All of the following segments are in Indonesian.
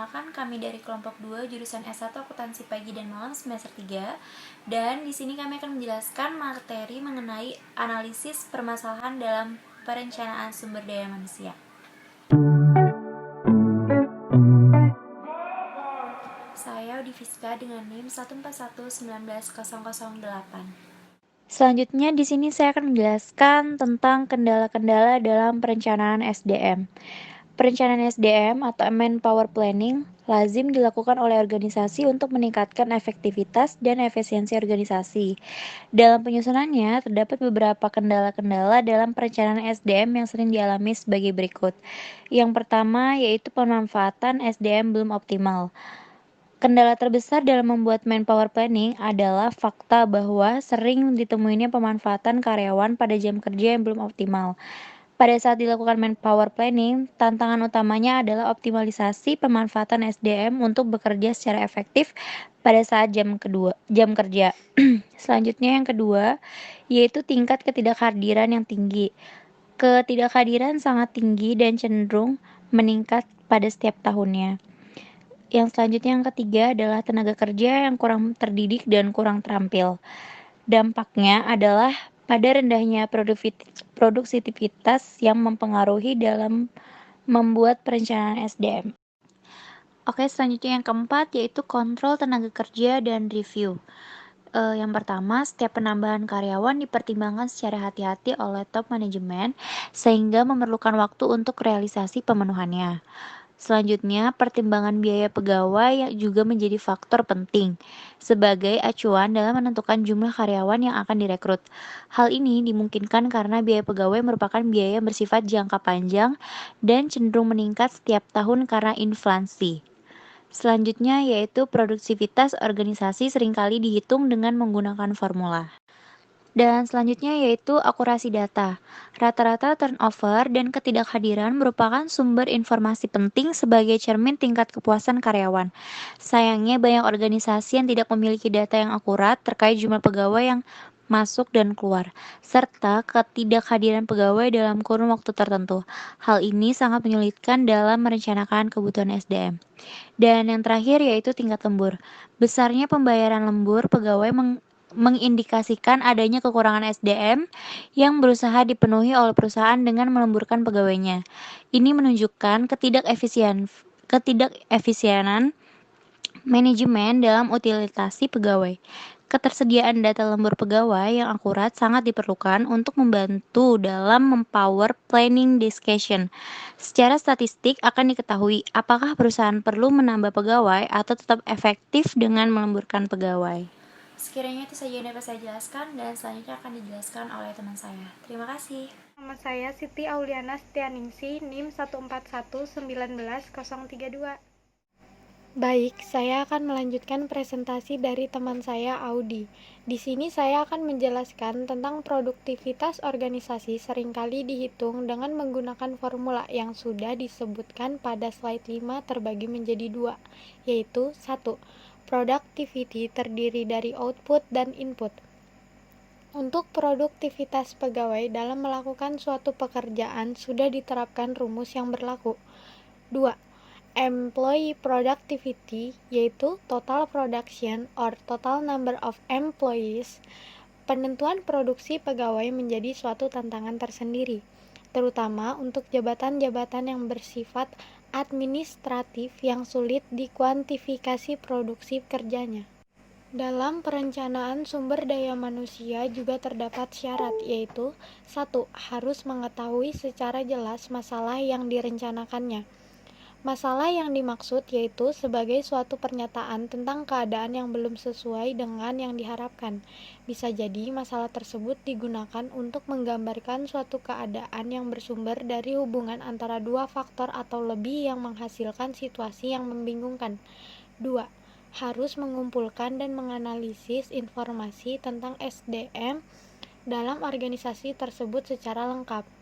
Perkenalkan, kami dari kelompok 2 jurusan S1 Akuntansi Pagi dan Malam semester 3. Dan di sini kami akan menjelaskan materi mengenai analisis permasalahan dalam perencanaan sumber daya manusia. Saya Udifiska dengan NIM 141190008. Selanjutnya di sini saya akan menjelaskan tentang kendala-kendala dalam perencanaan SDM. Perencanaan SDM atau Manpower Planning lazim dilakukan oleh organisasi untuk meningkatkan efektivitas dan efisiensi organisasi. Dalam penyusunannya, terdapat beberapa kendala-kendala dalam perencanaan SDM yang sering dialami sebagai berikut. Yang pertama yaitu pemanfaatan SDM belum optimal. Kendala terbesar dalam membuat manpower planning adalah fakta bahwa sering ditemuinya pemanfaatan karyawan pada jam kerja yang belum optimal. Pada saat dilakukan manpower planning, tantangan utamanya adalah optimalisasi pemanfaatan SDM untuk bekerja secara efektif pada saat jam kerja. Selanjutnya yang kedua, yaitu tingkat ketidakhadiran yang tinggi. Ketidakhadiran sangat tinggi dan cenderung meningkat pada setiap tahunnya. Yang selanjutnya yang ketiga adalah tenaga kerja yang kurang terdidik dan kurang terampil. Dampaknya adalah pada rendahnya produktivitas yang mempengaruhi dalam membuat perencanaan SDM. Oke, selanjutnya yang keempat yaitu kontrol tenaga kerja dan review. Yang pertama, setiap penambahan karyawan dipertimbangkan secara hati-hati oleh top manajemen sehingga memerlukan waktu untuk realisasi pemenuhannya. Selanjutnya, pertimbangan biaya pegawai yang juga menjadi faktor penting sebagai acuan dalam menentukan jumlah karyawan yang akan direkrut. Hal ini dimungkinkan karena biaya pegawai merupakan biaya yang bersifat jangka panjang dan cenderung meningkat setiap tahun karena inflasi. Selanjutnya yaitu produktivitas organisasi seringkali dihitung dengan menggunakan formula. Dan selanjutnya yaitu akurasi data. Rata-rata turnover dan ketidakhadiran merupakan sumber informasi penting sebagai cermin tingkat kepuasan karyawan. Sayangnya banyak organisasi yang tidak memiliki data yang akurat terkait jumlah pegawai yang masuk dan keluar, serta ketidakhadiran pegawai dalam kurun waktu tertentu. Hal ini sangat menyulitkan dalam merencanakan kebutuhan SDM. Dan yang terakhir yaitu tingkat lembur. Besarnya pembayaran lembur pegawai mengindikasikan adanya kekurangan SDM yang berusaha dipenuhi oleh perusahaan dengan melemburkan pegawainya. Ini menunjukkan ketidakefisienan manajemen dalam utilisasi pegawai. Ketersediaan data lembur pegawai yang akurat sangat diperlukan untuk membantu dalam mempower planning discussion. Secara statistik akan diketahui apakah perusahaan perlu menambah pegawai atau tetap efektif dengan melemburkan pegawai. Sekiranya itu saja yang dapat saya jelaskan dan selanjutnya akan dijelaskan oleh teman saya. Terima kasih. Nama saya Siti Auliana Setianingsih, NIM 141190032. Baik, saya akan melanjutkan presentasi dari teman saya Audi. Di sini saya akan menjelaskan tentang produktivitas organisasi seringkali dihitung dengan menggunakan formula yang sudah disebutkan pada slide 5 terbagi menjadi 2, yaitu 1. Productivity terdiri dari output dan input. Untuk produktivitas pegawai dalam melakukan suatu pekerjaan sudah diterapkan rumus yang berlaku. 2. Employee productivity yaitu total production or total number of employees. Penentuan produksi pegawai menjadi suatu tantangan tersendiri, terutama untuk jabatan-jabatan yang bersifat administratif yang sulit dikuantifikasi produksi kerjanya. Dalam perencanaan sumber daya manusia juga terdapat syarat yaitu 1. Harus mengetahui secara jelas masalah yang direncanakannya. Masalah yang dimaksud yaitu sebagai suatu pernyataan tentang keadaan yang belum sesuai dengan yang diharapkan. Bisa jadi masalah tersebut digunakan untuk menggambarkan suatu keadaan yang bersumber dari hubungan antara dua faktor atau lebih yang menghasilkan situasi yang membingungkan. 2. Harus mengumpulkan dan menganalisis informasi tentang SDM dalam organisasi tersebut secara lengkap.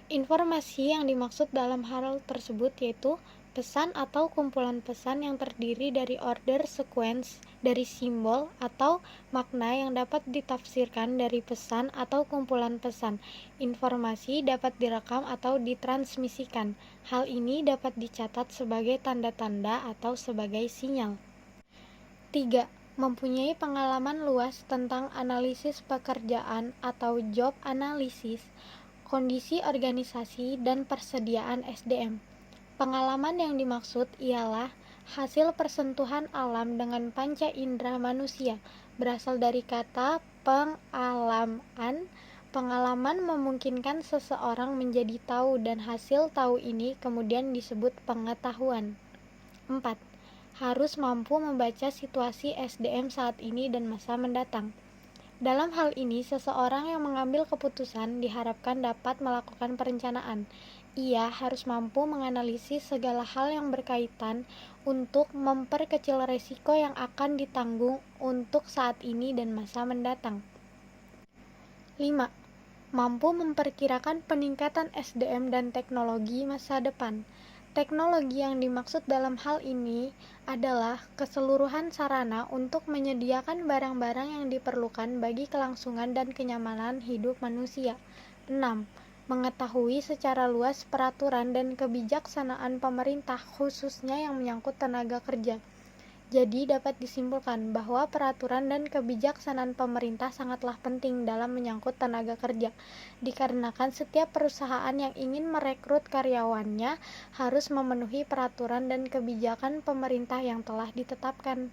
Informasi yang dimaksud dalam hal tersebut yaitu pesan atau kumpulan pesan yang terdiri dari order sequence dari simbol atau makna yang dapat ditafsirkan dari pesan atau kumpulan pesan. Informasi dapat direkam atau ditransmisikan. Hal ini dapat dicatat sebagai tanda-tanda atau sebagai sinyal. 3. Mempunyai pengalaman luas tentang analisis pekerjaan atau job analysis, kondisi organisasi, dan persediaan SDM. Pengalaman yang dimaksud ialah hasil persentuhan alam dengan panca indera manusia, berasal dari kata pengalaman. Pengalaman memungkinkan seseorang menjadi tahu dan hasil tahu ini kemudian disebut pengetahuan. 4. Harus mampu membaca situasi SDM saat ini dan masa mendatang. Dalam hal ini, seseorang yang mengambil keputusan diharapkan dapat melakukan perencanaan. Ia harus mampu menganalisis segala hal yang berkaitan untuk memperkecil risiko yang akan ditanggung untuk saat ini dan masa mendatang. 5. Mampu memperkirakan peningkatan SDM dan teknologi masa depan. Teknologi yang dimaksud dalam hal ini adalah keseluruhan sarana untuk menyediakan barang-barang yang diperlukan bagi kelangsungan dan kenyamanan hidup manusia. 6. Mengetahui secara luas peraturan dan kebijaksanaan pemerintah khususnya yang menyangkut tenaga kerja. Jadi dapat disimpulkan bahwa peraturan dan kebijaksanaan pemerintah sangatlah penting dalam menyangkut tenaga kerja, dikarenakan setiap perusahaan yang ingin merekrut karyawannya harus memenuhi peraturan dan kebijakan pemerintah yang telah ditetapkan.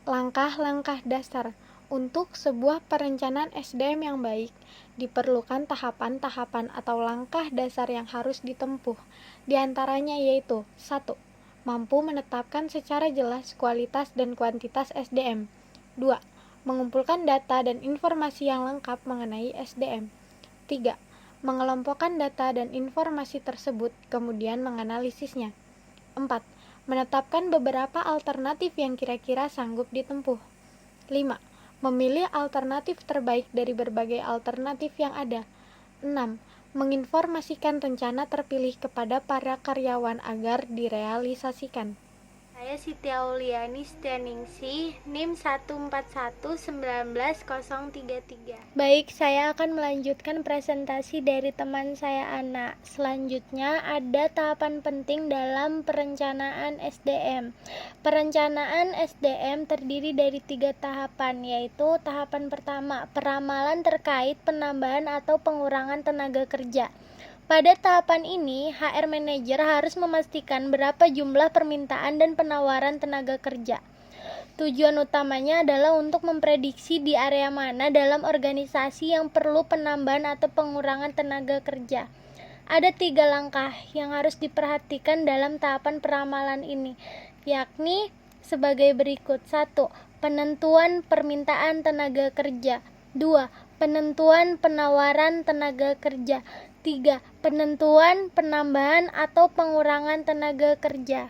Langkah-langkah dasar untuk sebuah perencanaan SDM yang baik, diperlukan tahapan-tahapan atau langkah dasar yang harus ditempuh. Di antaranya yaitu 1. Mampu menetapkan secara jelas kualitas dan kuantitas SDM. 2. Mengumpulkan data dan informasi yang lengkap mengenai SDM. 3. Mengelompokkan data dan informasi tersebut, kemudian menganalisisnya. 4. Menetapkan beberapa alternatif yang kira-kira sanggup ditempuh. 5. Memilih alternatif terbaik dari berbagai alternatif yang ada. 6. Menginformasikan rencana terpilih kepada para karyawan agar direalisasikan. Saya Siti Auliani Setianingsih, NIM 141919033. Baik, saya akan melanjutkan presentasi dari teman saya Ana. Selanjutnya ada tahapan penting dalam perencanaan SDM. Perencanaan SDM terdiri dari 3 tahapan, yaitu tahapan pertama, peramalan terkait penambahan atau pengurangan tenaga kerja. Pada tahapan ini, HR Manager harus memastikan berapa jumlah permintaan dan penawaran tenaga kerja. Tujuan utamanya adalah untuk memprediksi di area mana dalam organisasi yang perlu penambahan atau pengurangan tenaga kerja. Ada 3 langkah yang harus diperhatikan dalam tahapan peramalan ini, yakni sebagai berikut. 1. Penentuan permintaan tenaga kerja. 2. Penentuan penawaran tenaga kerja. 3. Penentuan penambahan atau pengurangan tenaga kerja.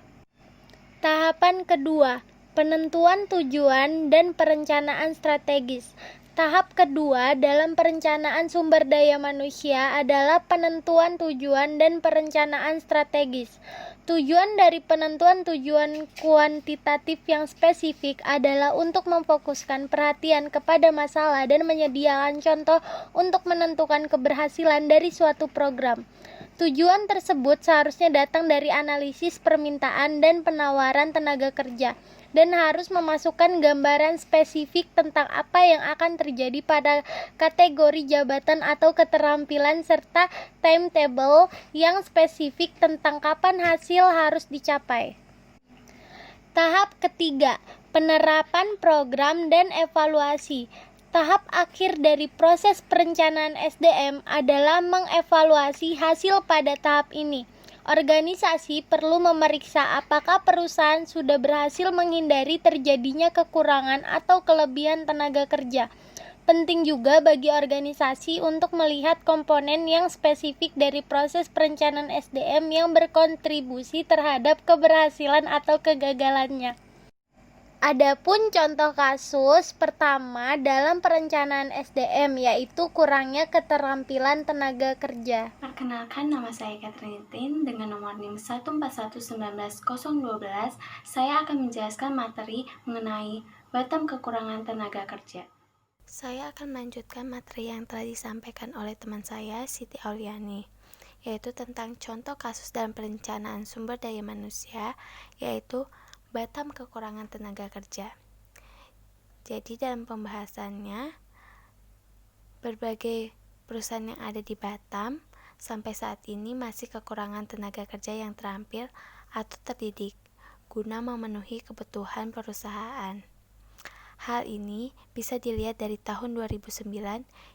Tahapan kedua, penentuan tujuan dan perencanaan strategis. Tahap kedua dalam perencanaan sumber daya manusia adalah penentuan tujuan dan perencanaan strategis. Tujuan dari penentuan tujuan kuantitatif yang spesifik adalah untuk memfokuskan perhatian kepada masalah dan menyediakan contoh untuk menentukan keberhasilan dari suatu program. Tujuan tersebut seharusnya datang dari analisis permintaan dan penawaran tenaga kerja dan harus memasukkan gambaran spesifik tentang apa yang akan terjadi pada kategori jabatan atau keterampilan serta timetable yang spesifik tentang kapan hasil harus dicapai. Tahap ketiga, penerapan program dan evaluasi. Tahap akhir dari proses perencanaan SDM adalah mengevaluasi hasil pada tahap ini. Organisasi perlu memeriksa apakah perusahaan sudah berhasil menghindari terjadinya kekurangan atau kelebihan tenaga kerja. Penting juga bagi organisasi untuk melihat komponen yang spesifik dari proses perencanaan SDM yang berkontribusi terhadap keberhasilan atau kegagalannya. Adapun contoh kasus pertama dalam perencanaan SDM yaitu kurangnya keterampilan tenaga kerja. Perkenalkan, nama saya Catherine Tin dengan nomor NIM 141919012. Saya akan menjelaskan materi mengenai Batam kekurangan tenaga kerja. Saya akan melanjutkan materi yang telah disampaikan oleh teman saya, Siti Auliani, yaitu tentang contoh kasus dalam perencanaan sumber daya manusia, yaitu Batam kekurangan tenaga kerja. Jadi dalam pembahasannya, berbagai perusahaan yang ada di Batam sampai saat ini masih kekurangan tenaga kerja yang terampil atau terdidik guna memenuhi kebutuhan perusahaan. Hal ini bisa dilihat dari tahun 2009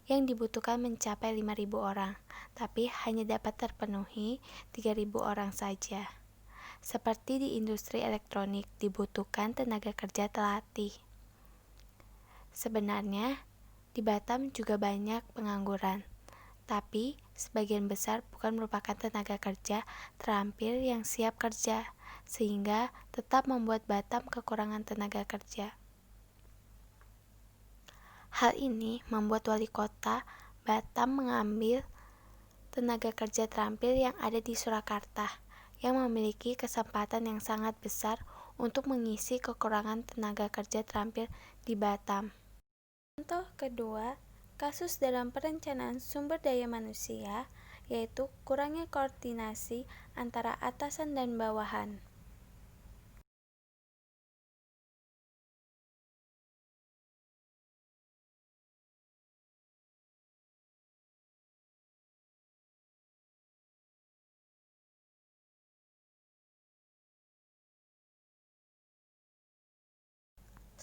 yang dibutuhkan mencapai 5.000 orang, tapi hanya dapat terpenuhi 3.000 orang saja. Seperti di industri elektronik dibutuhkan tenaga kerja terlatih. Sebenarnya, di Batam juga banyak pengangguran, tapi sebagian besar bukan merupakan tenaga kerja terampil yang siap kerja, sehingga tetap membuat Batam kekurangan tenaga kerja. Hal ini membuat wali kota Batam mengambil tenaga kerja terampil yang ada di Surakarta, yang memiliki kesempatan yang sangat besar untuk mengisi kekurangan tenaga kerja terampil di Batam. Contoh kedua, kasus dalam perencanaan sumber daya manusia, yaitu kurangnya koordinasi antara atasan dan bawahan.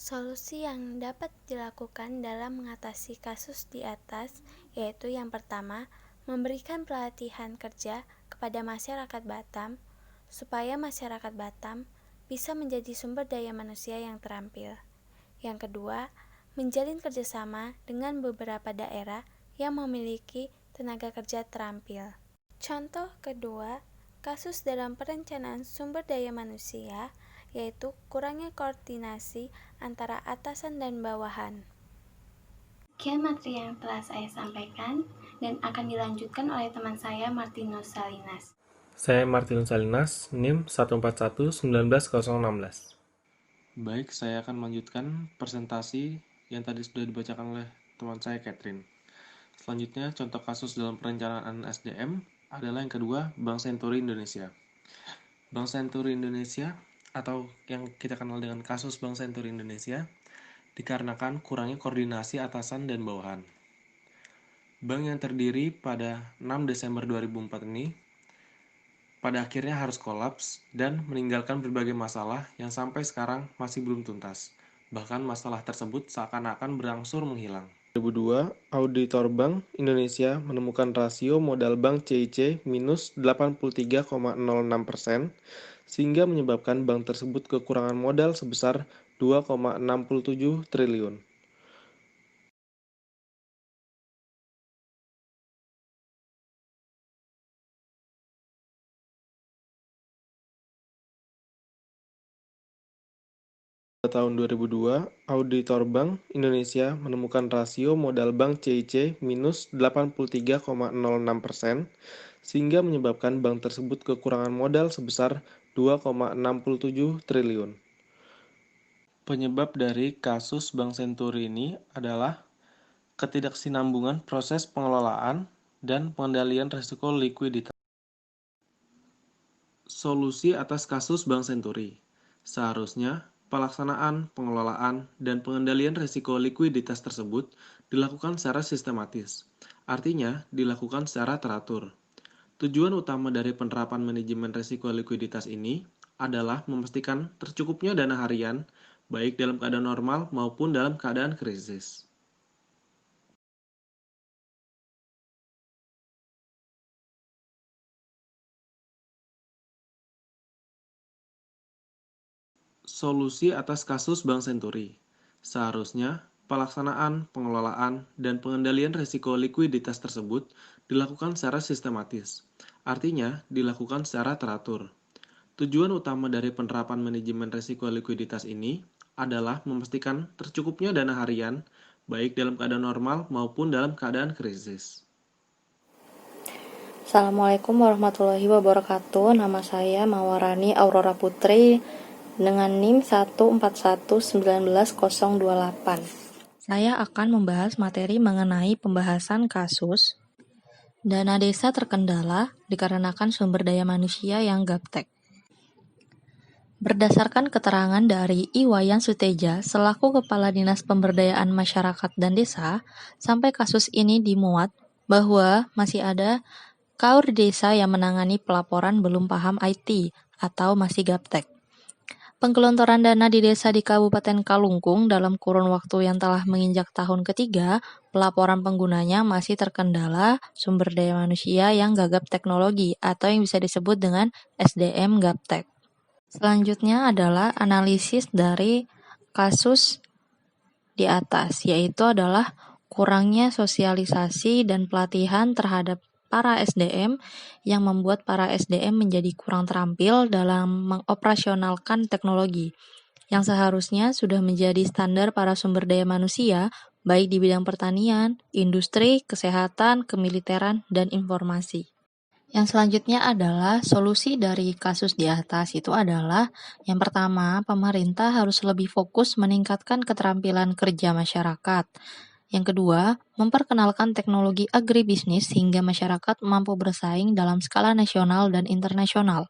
Solusi yang dapat dilakukan dalam mengatasi kasus di atas yaitu yang pertama, memberikan pelatihan kerja kepada masyarakat Batam supaya masyarakat Batam bisa menjadi sumber daya manusia yang terampil. Yang kedua, menjalin kerjasama dengan beberapa daerah yang memiliki tenaga kerja terampil. Contoh kedua, kasus dalam perencanaan sumber daya manusia yaitu kurangnya koordinasi antara atasan dan bawahan. Sekian materi yang telah saya sampaikan dan akan dilanjutkan oleh teman saya Martinus Salinas. Saya Martinus Salinas, NIM 141919016. Baik, saya akan melanjutkan presentasi yang tadi sudah dibacakan oleh teman saya Catherine. Selanjutnya, contoh kasus dalam perencanaan SDM adalah yang kedua, Bank Senturi Indonesia. Bank Senturi Indonesia atau yang kita kenal dengan kasus Bank Senturi Indonesia dikarenakan kurangnya koordinasi atasan dan bawahan. Bank yang terdiri pada 6 Desember 2004 ini pada akhirnya harus kolaps dan meninggalkan berbagai masalah yang sampai sekarang masih belum tuntas. Bahkan masalah tersebut seakan-akan berangsur menghilang. 2002, Auditor Bank Indonesia menemukan rasio modal bank CIC minus 83,06%, sehingga menyebabkan bank tersebut kekurangan modal sebesar 2,67 triliun. Pada tahun 2002, Auditor Bank Indonesia menemukan rasio modal bank CIC minus 83,06%, sehingga menyebabkan bank tersebut kekurangan modal sebesar 2,67 triliun. Penyebab dari kasus Bank Senturi ini adalah ketidaksinambungan proses pengelolaan dan pengendalian risiko likuiditas. Solusi atas kasus Bank Senturi. Seharusnya, pelaksanaan, pengelolaan, dan pengendalian risiko likuiditas tersebut dilakukan secara sistematis. Artinya, dilakukan secara teratur. Tujuan utama dari penerapan manajemen risiko likuiditas ini adalah memastikan tercukupnya dana harian, baik dalam keadaan normal maupun dalam keadaan krisis. Solusi atas kasus Bank Senturi. Seharusnya, pelaksanaan, pengelolaan, dan pengendalian risiko likuiditas tersebut dilakukan secara sistematis. Artinya, dilakukan secara teratur. Tujuan utama dari penerapan manajemen risiko likuiditas ini adalah memastikan tercukupnya dana harian, baik dalam keadaan normal maupun dalam keadaan krisis. Assalamualaikum warahmatullahi wabarakatuh. Nama saya Mawarani Aurora Putri dengan NIM 141919028. Saya akan membahas materi mengenai pembahasan kasus dana desa terkendala dikarenakan sumber daya manusia yang gaptek. Berdasarkan keterangan dari Iwayan Suteja selaku Kepala Dinas Pemberdayaan Masyarakat dan Desa, sampai kasus ini dimuat bahwa masih ada KAUR desa yang menangani pelaporan belum paham IT atau masih gaptek. Penggelontoran dana di desa di Kabupaten Kalungkung dalam kurun waktu yang telah menginjak tahun ketiga, pelaporan penggunanya masih terkendala sumber daya manusia yang gagap teknologi atau yang bisa disebut dengan SDM gaptek. Selanjutnya adalah analisis dari kasus di atas, yaitu adalah kurangnya sosialisasi dan pelatihan terhadap para SDM yang membuat para SDM menjadi kurang terampil dalam mengoperasionalkan teknologi yang seharusnya sudah menjadi standar para sumber daya manusia baik di bidang pertanian, industri, kesehatan, kemiliteran, dan informasi. Yang selanjutnya adalah solusi dari kasus di atas itu adalah yang pertama, pemerintah harus lebih fokus meningkatkan keterampilan kerja masyarakat. Yang kedua, memperkenalkan teknologi agribisnis sehingga masyarakat mampu bersaing dalam skala nasional dan internasional.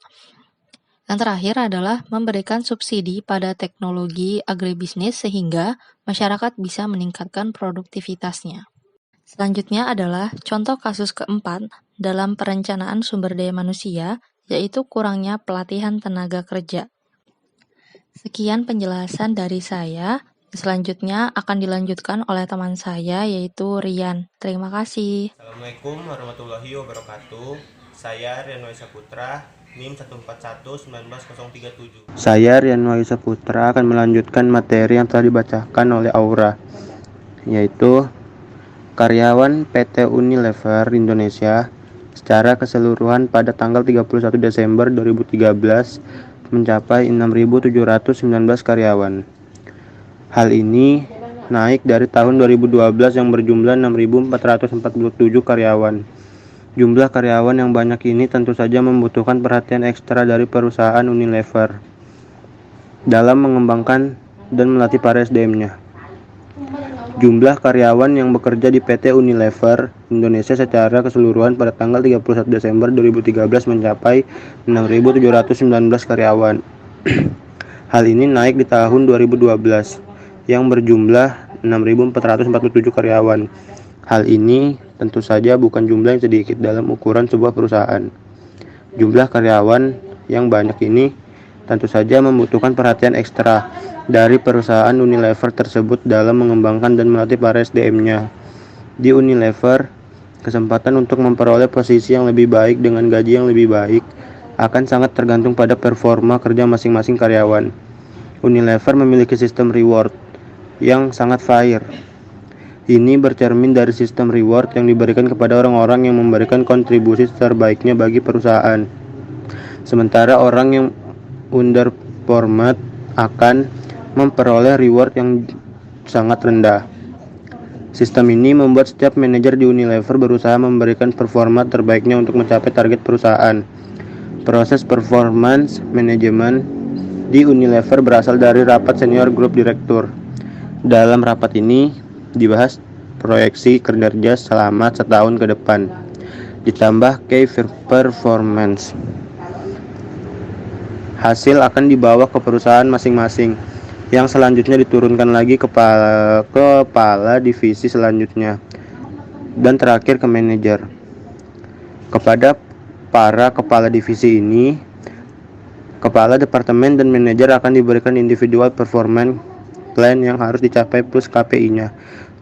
Yang terakhir adalah memberikan subsidi pada teknologi agribisnis sehingga masyarakat bisa meningkatkan produktivitasnya. Selanjutnya adalah contoh kasus keempat dalam perencanaan sumber daya manusia, yaitu kurangnya pelatihan tenaga kerja. Sekian penjelasan dari saya. Selanjutnya akan dilanjutkan oleh teman saya, yaitu Rian. Terima kasih. Assalamualaikum warahmatullahi wabarakatuh. Saya Rian Waisa Putra, NIM 1419137. Saya Rian Waisa Putra akan melanjutkan materi yang telah dibacakan oleh Aura, yaitu karyawan PT Unilever Indonesia secara keseluruhan pada tanggal 31 Desember 2013 mencapai 6.719 karyawan. Hal ini naik dari tahun 2012 yang berjumlah 6.447 karyawan. Jumlah karyawan yang banyak ini tentu saja membutuhkan perhatian ekstra dari perusahaan Unilever dalam mengembangkan dan melatih para SDM-nya. Jumlah karyawan yang bekerja di PT Unilever Indonesia secara keseluruhan pada tanggal 31 Desember 2013 mencapai 6.719 karyawan. Hal ini naik di tahun 2012 yang berjumlah 6.447 karyawan. Hal ini tentu saja bukan jumlah yang sedikit dalam ukuran sebuah perusahaan. Jumlah karyawan yang banyak ini tentu saja membutuhkan perhatian ekstra dari perusahaan Unilever tersebut dalam mengembangkan dan melatih para SDM-nya. Di Unilever, kesempatan untuk memperoleh posisi yang lebih baik dengan gaji yang lebih baik akan sangat tergantung pada performa kerja masing-masing karyawan. Unilever memiliki sistem reward yang sangat fair. Ini bercermin dari sistem reward yang diberikan kepada orang-orang yang memberikan kontribusi terbaiknya bagi perusahaan. Sementara orang yang underperform akan memperoleh reward yang sangat rendah. Sistem ini membuat setiap manajer di Unilever berusaha memberikan performa terbaiknya untuk mencapai target perusahaan. Proses performance management di Unilever berasal dari rapat senior grup direktur. Dalam rapat ini dibahas proyeksi kinerja selama setahun ke depan, ditambah key performance. Hasil akan dibawa ke perusahaan masing-masing, yang selanjutnya diturunkan lagi ke kepala divisi selanjutnya, dan terakhir ke manajer. Kepada para kepala divisi ini, kepala departemen dan manajer akan diberikan individual performance plan yang harus dicapai plus KPI-nya.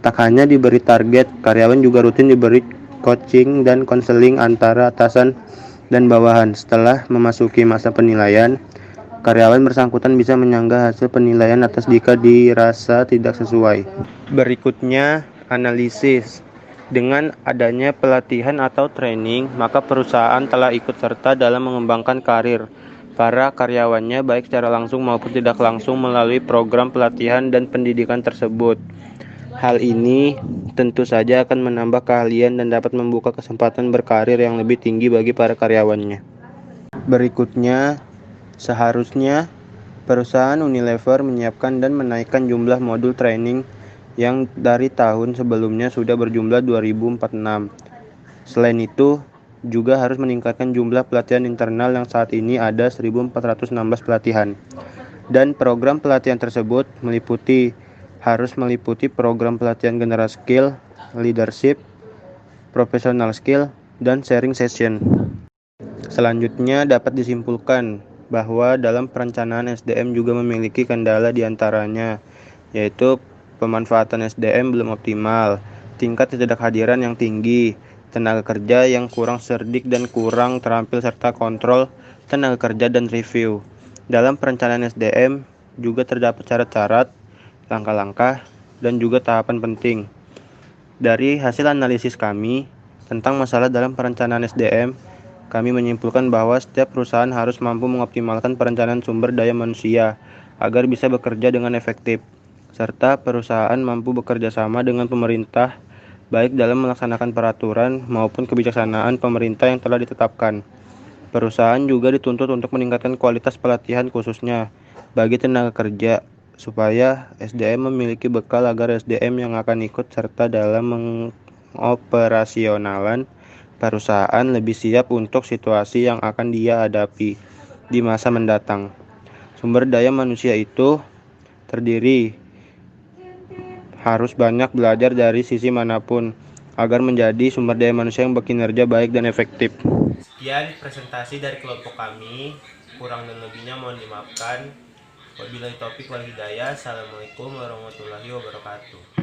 Tak hanya diberi target, karyawan juga rutin diberi coaching dan konseling antara atasan dan bawahan. Setelah memasuki masa penilaian, karyawan bersangkutan bisa menyanggah hasil penilaian atas jika dirasa tidak sesuai. Berikutnya, analisis. Dengan adanya pelatihan atau training, maka perusahaan telah ikut serta dalam mengembangkan karir para karyawannya baik secara langsung maupun tidak langsung melalui program pelatihan dan pendidikan tersebut. Hal ini tentu saja akan menambah keahlian dan dapat membuka kesempatan berkarir yang lebih tinggi bagi para karyawannya. Berikutnya, seharusnya perusahaan Unilever menyiapkan dan menaikkan jumlah modul training yang dari tahun sebelumnya sudah berjumlah 2046. Selain itu, juga harus meningkatkan jumlah pelatihan internal yang saat ini ada 1416 pelatihan. Dan program pelatihan tersebut harus meliputi program pelatihan general skill, leadership, professional skill, dan sharing session. Selanjutnya dapat disimpulkan bahwa dalam perencanaan SDM juga memiliki kendala diantaranya, yaitu pemanfaatan SDM belum optimal, tingkat ketidakhadiran yang tinggi, tenaga kerja yang kurang cerdik dan kurang terampil, serta kontrol tenaga kerja dan review. Dalam perencanaan SDM juga terdapat syarat-syarat, langkah-langkah, dan juga tahapan penting. Dari hasil analisis kami tentang masalah dalam perencanaan SDM, kami menyimpulkan bahwa setiap perusahaan harus mampu mengoptimalkan perencanaan sumber daya manusia agar bisa bekerja dengan efektif, serta perusahaan mampu bekerja sama dengan pemerintah baik dalam melaksanakan peraturan maupun kebijaksanaan pemerintah yang telah ditetapkan. Perusahaan juga dituntut untuk meningkatkan kualitas pelatihan khususnya bagi tenaga kerja, supaya SDM memiliki bekal agar SDM yang akan ikut serta dalam mengoperasionalan perusahaan lebih siap untuk situasi yang akan dia hadapi di masa mendatang. Sumber daya manusia itu terdiri harus banyak belajar dari sisi manapun agar menjadi sumber daya manusia yang berkinerja baik dan efektif. Sekian presentasi dari kelompok kami. Kurang dan lebihnya mohon dimaafkan. Wabillahi taufiq wal hidayah. Assalamualaikum warahmatullahi wabarakatuh.